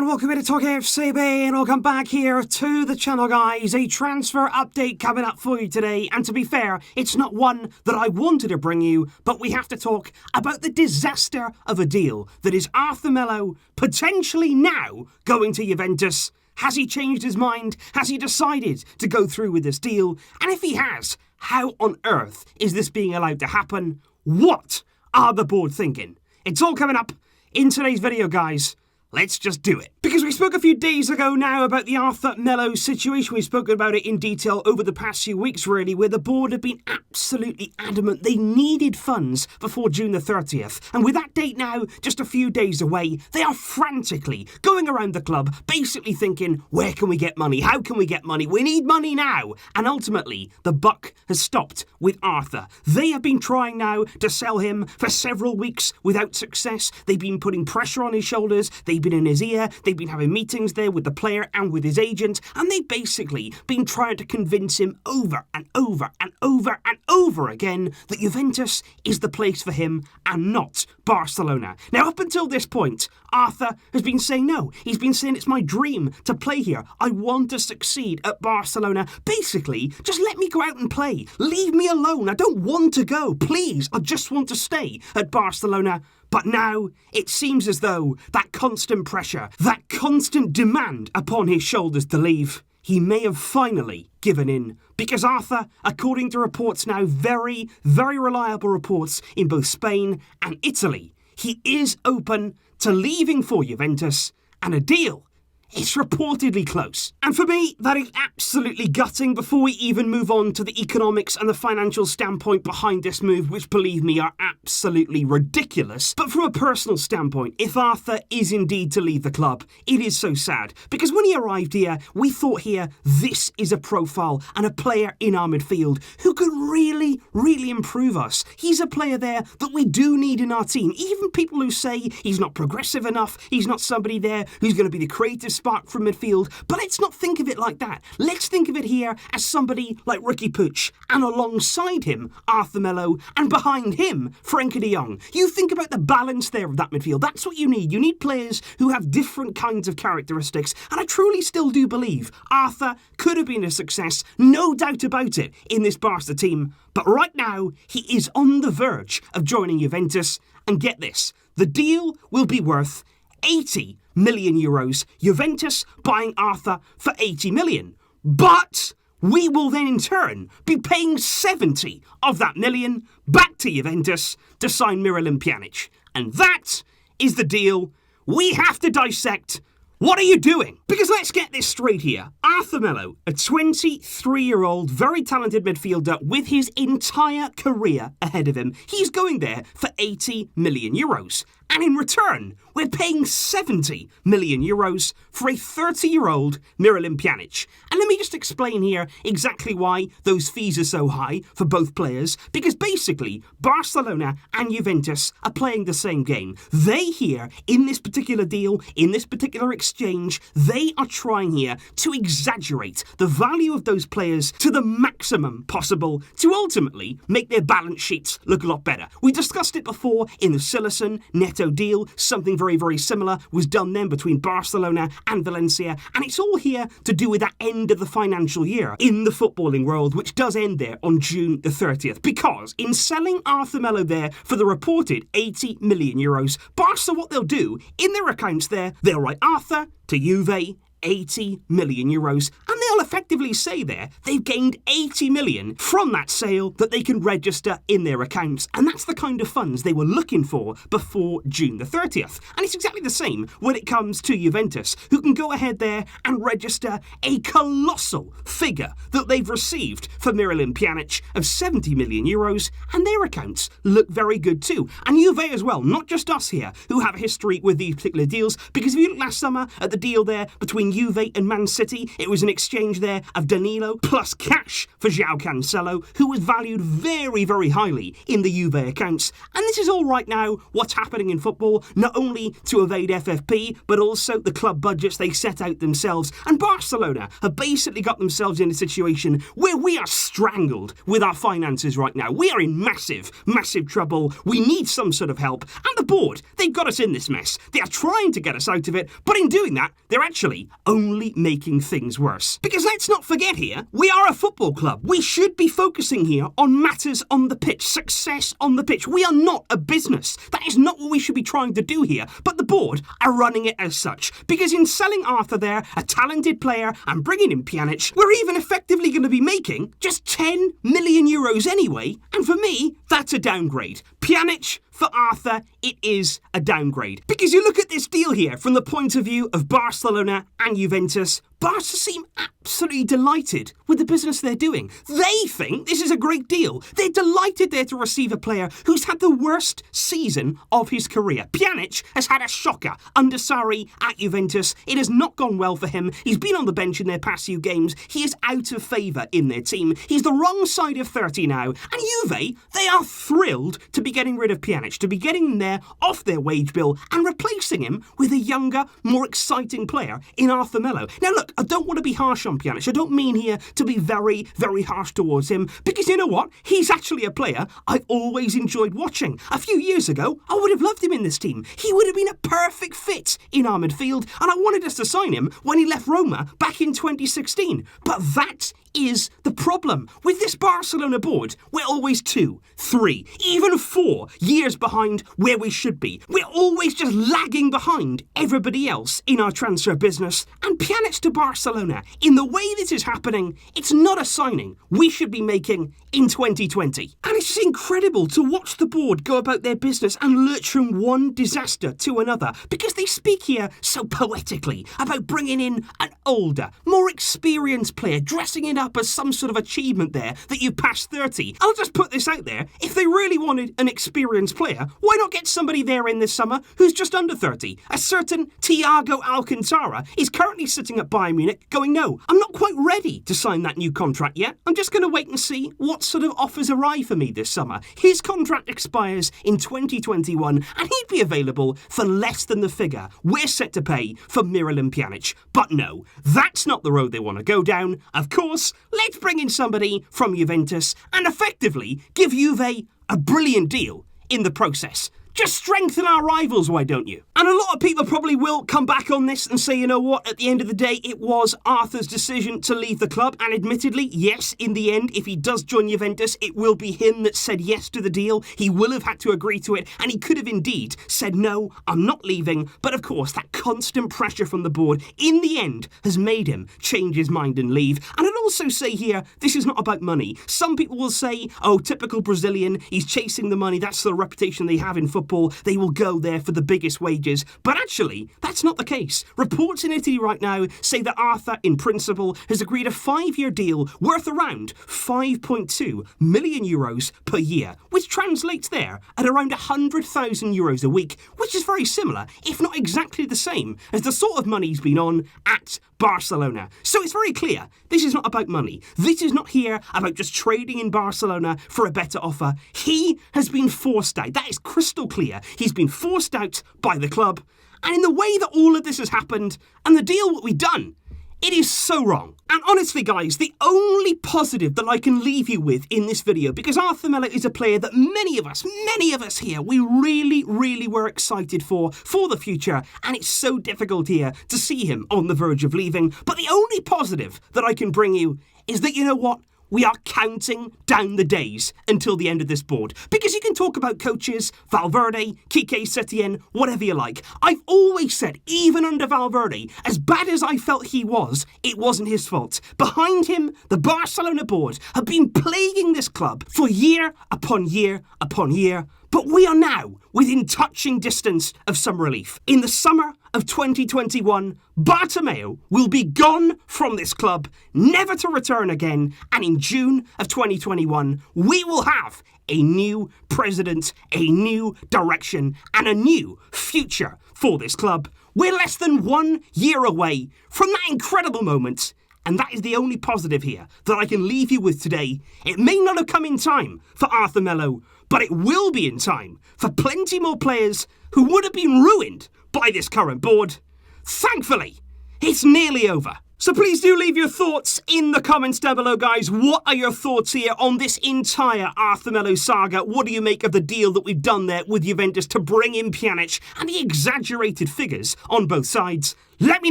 and welcome to TalkFCB, and welcome back here to the channel, guys. A transfer update coming up for you today, and to be fair, it's not one that I wanted to bring you, but we have to talk about the disaster of a deal that is Arthur Melo potentially now going to Juventus. Has he changed his mind? Has he decided to go through with this deal? And if he has, how on earth is this being allowed to happen? What are the board thinking? It's all coming up in today's video, guys. Let's just do it. Because we spoke a few days ago now about the Arthur Melo situation. We've spoken about it in detail over the past few weeks, really, where the board have been absolutely adamant they needed funds before June the 30th. And with that date now just a few days away, they are frantically going around the club, basically thinking, where can we get money? How can we get money? We need money now. And ultimately, the buck has stopped with Arthur. They have been trying now to sell him for several weeks without success. They've been putting pressure on his shoulders. They've been in his ear. They've been having meetings there with the player and with his agent, and they've basically been trying to convince him over and over and over and over again that Juventus is the place for him and not Barcelona. Now, up until this point, Arthur has been saying no. He's been saying it's my dream to play here. I want to succeed at Barcelona. Basically, just let me go out and play. Leave me alone. I don't want to go. Please, I just want to stay at Barcelona. But now, it seems as though that constant pressure, that constant demand upon his shoulders to leave, he may have finally given in. Because Arthur, according to reports now, very, very reliable reports in both Spain and Italy, he is open to leaving for Juventus, and a deal is reportedly close. And for me, that is absolutely gutting before we even move on to the economics and the financial standpoint behind this move, which, believe me, are absolutely ridiculous. But from a personal standpoint, if Arthur is indeed to leave the club, it is so sad. Because when he arrived here, we thought here, this is a profile and a player in our midfield who could really, really improve us. He's a player there that we do need in our team. Even people who say he's not progressive enough, he's not somebody there who's going to be the creative spark from midfield, but let's not think of it like that. Let's think of it here as somebody like Ricky Puig, and alongside him, Arthur Melo, and behind him, Frenkie de Jong. You think about the balance there of that midfield. That's what you need. You need players who have different kinds of characteristics, and I truly still do believe Arthur could have been a success, no doubt about it, in this Barca team. But right now, he is on the verge of joining Juventus, and get this, the deal will be worth 80 million euros. Juventus buying Arthur for 80 million. But we will then in turn be paying 70 of that million back to Juventus to sign Miralem Pjanić. And that is the deal we have to dissect. What are you doing? Because let's get this straight here. Arthur Melo, a 23-year-old, very talented midfielder with his entire career ahead of him. He's going there for 80 million euros. And in return, we're paying 70 million euros for a 30-year-old Miralem Pjanić. And let me just explain here exactly why those fees are so high for both players. Because basically, Barcelona and Juventus are playing the same game. They here, in this particular deal, in this particular exchange, they are trying here to exaggerate the value of those players to the maximum possible to ultimately make their balance sheets look a lot better. We discussed it before in the Sillerson Neto deal. Something very, very similar was done then between Barcelona and Valencia, and it's all here to do with that end of the financial year in the footballing world, which does end there on June the 30th. Because in selling Arthur Melo there for the reported 80 million euros, Barca, what they'll do in their accounts there, they'll write Arthur to Juve 80 million euros, and they'll effectively say there they've gained 80 million from that sale that they can register in their accounts, and that's the kind of funds they were looking for before June the 30th. And it's exactly the same when it comes to Juventus, who can go ahead there and register a colossal figure that they've received for Miralem Pjanić of 70 million euros, and their accounts look very good too. And Juve as well, not just us here who have a history with these particular deals, because if you look last summer at the deal there between between Juve and Man City. It was an exchange there of Danilo plus cash for João Cancelo, who was valued very, very highly in the Juve accounts. And this is all right now what's happening in football, not only to evade FFP, but also the club budgets they set out themselves. And Barcelona have basically got themselves in a situation where we are strangled with our finances right now. We are in massive, massive trouble. We need some sort of help. And the board, they've got us in this mess. They are trying to get us out of it, but in doing that, they're actually only making things worse. Because let's not forget here, we are a football club. We should be focusing here on matters on the pitch, success on the pitch. We are not a business. That is not what we should be trying to do here. But the board are running it as such. Because in selling Arthur there, a talented player, and bringing in Pjanic, we're even effectively going to be making just 10 million euros anyway. And for me, that's a downgrade. Pjanic for Arthur, it is a downgrade. Because you look at this deal here from the point of view of Barcelona and Juventus, Barca seem absolutely delighted with the business they're doing. They think this is a great deal. They're delighted there to receive a player who's had the worst season of his career. Pjanic has had a shocker under Sarri at Juventus. It has not gone well for him. He's been on the bench in their past few games. He is out of favour in their team. He's the wrong side of 30 now. And Juve, they are thrilled to be getting rid of Pjanic, to be getting him there off their wage bill and replacing him with a younger, more exciting player in Arthur Melo. Now look, I don't want to be harsh on Pjanic. I don't mean here to be very, very harsh towards him, because you know what? He's actually a player I've always enjoyed watching. A few years ago, I would have loved him in this team. He would have been a perfect fit in our midfield, and I wanted us to sign him when he left Roma back in 2016. But that is the problem. With this Barcelona board, we're always 2, 3, even 4 years behind where we should be. We're always just lagging behind everybody else in our transfer business. And Pjanic to Barcelona, in the way this is happening, it's not a signing we should be making in 2020. And it's just incredible to watch the board go about their business and lurch from one disaster to another, because they speak here so poetically about bringing in an older, more experienced player, dressing it up as some sort of achievement there that you've passed 30. I'll just put this out there. If they really wanted an experienced player, why not get somebody there in this summer who's just under 30? A certain Thiago Alcantara is currently sitting at Bayern Munich going, no, I'm not quite ready to sign that new contract yet. I'm just going to wait and see what sort of offers arrive for me this summer. His contract expires in 2021 and he'd be available for less than the figure we're set to pay for Miralem Pjanić. But no, that's not the road they want to go down. Of course, let's bring in somebody from Juventus and effectively give Juve a brilliant deal in the process. Just strengthen our rivals, why don't you? And a lot of people probably will come back on this and say, you know what, at the end of the day, it was Arthur's decision to leave the club. And admittedly, yes, in the end, if he does join Juventus, it will be him that said yes to the deal. He will have had to agree to it, and he could have indeed said, no, I'm not leaving. But of course, that constant pressure from the board, in the end, has made him change his mind and leave. And I'd also say here, this is not about money. Some people will say, oh, typical Brazilian, he's chasing the money. That's the reputation they have in football. They will go there for the biggest wages. But actually, that's not the case. Reports in Italy right now say that Arthur, in principle, has agreed a 5-year deal worth around 5.2 million euros per year, which translates there at around 100,000 euros a week, which is very similar, if not exactly the same, as the sort of money he's been on at Barcelona. So it's very clear, this is not about money. This is not here about just trading in Barcelona for a better offer. He has been forced out. That is crystal clear. He's been forced out by the club. And in the way that all of this has happened, and the deal what we've done, it is so wrong. And honestly, guys, the only positive that I can leave you with in this video, because Arthur Melo is a player that many of us here, we really, really were excited for the future. And it's so difficult here to see him on the verge of leaving. But the only positive that I can bring you is that, you know what? We are counting down the days until the end of this board. Because you can talk about coaches, Valverde, Quique Setien, whatever you like. I've always said, even under Valverde, as bad as I felt he was, it wasn't his fault. Behind him, the Barcelona board have been plaguing this club for year upon year upon year. But we are now within touching distance of some relief. In the summer of 2021, Bartomeu will be gone from this club, never to return again. And in June of 2021, we will have a new president, a new direction, and a new future for this club. We're less than 1 year away from that incredible moment. And that is the only positive here that I can leave you with today. It may not have come in time for Arthur Melo, but it will be in time for plenty more players who would have been ruined by this current board. Thankfully, it's nearly over. So please do leave your thoughts in the comments down below, guys. What are your thoughts here on this entire Arthur Melo saga? What do you make of the deal that we've done there with Juventus to bring in Pjanic and the exaggerated figures on both sides? Let me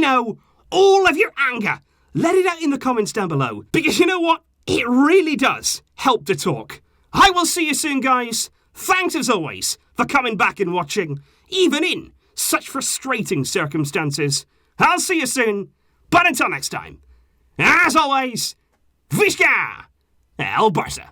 know all of your anger. Let it out in the comments down below, because you know what? It really does help to talk. I will see you soon, guys. Thanks as always for coming back and watching, even in such frustrating circumstances. I'll see you soon, but until next time, as always, Visca El Barça.